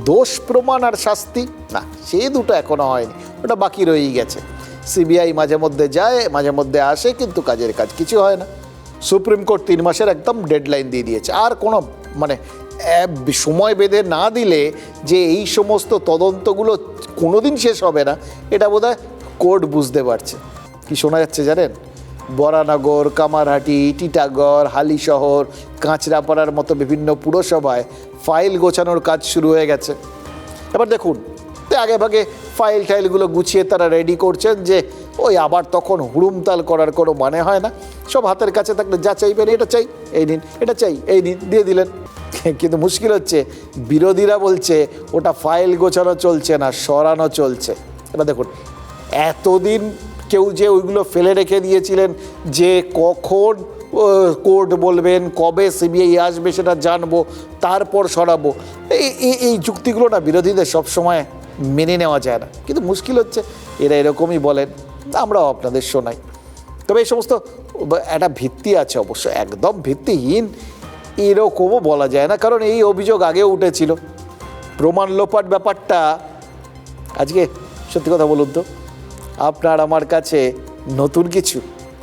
দোষ প্রমাণ আর শাস্তি না, সে দুটো এখনো হয়নি, ওটা বাকি রয়েই গেছে। সিবিআই মাঝে মধ্যে যায়, মাঝে মধ্যে আসে, কিন্তু কাজের কাজ কিছু হয় না। সুপ্রিম কোর্ট 3 মাসের একদম ডেডলাইন দিয়ে দিয়েছে। আর কোনো মানে সময় বেঁধে না দিলে যে এই সমস্ত তদন্তগুলো কোনোদিন শেষ হবে না, এটা বোধহয় কোর্ট বুঝতে পারছে। কি শোনা যাচ্ছে জানেন? বরানগর, কামারহাটি, টিটাগড়, হালিশহর, কাঁচরাপাড়ার মতো বিভিন্ন পুরসভায় ফাইল গোছানোর কাজ শুরু হয়ে গেছে। এবার দেখুন, আগে ভাগে ফাইল টাইলগুলো গুছিয়ে তারা রেডি করছেন, যে ওই আবার তখন হুড়ুমতাল করার কোনো মানে হয় না। সব হাতের কাছে থাকলে যা চাইবেন, এটা চাই এই নিন, এটা চাই এই নিন, দিয়ে দিলেন। কিন্তু মুশকিল হচ্ছে, বিরোধীরা বলছে ওটা ফাইল গোছানো চলছে না, সরানো চলছে। এবার দেখুন, এতদিন কেউ যে ওইগুলো ফেলে রেখে দিয়েছিলেন যে কখন কোর্ট বলবেন, কবে সিবিআই আসবে সেটা জানবো, তারপর সরাবো, এই যুক্তিগুলো না বিরোধীদের সবসময় মেনে নেওয়া যায় না। কিন্তু মুশকিল হচ্ছে এরা এরকমই বলেন, আমরাও আপনাদের শোনাই। তবে এই সমস্ত একটা ভিত্তি আছে অবশ্য, একদম ভিত্তিহীন এরকমও বলা যায় না, কারণ এই অভিযোগ আগেও উঠেছিল। প্রমাণ লোপাট ব্যাপারটা আজকে সত্যি কথা বলুন তো আপনার আমার কাছে নতুন কিছু?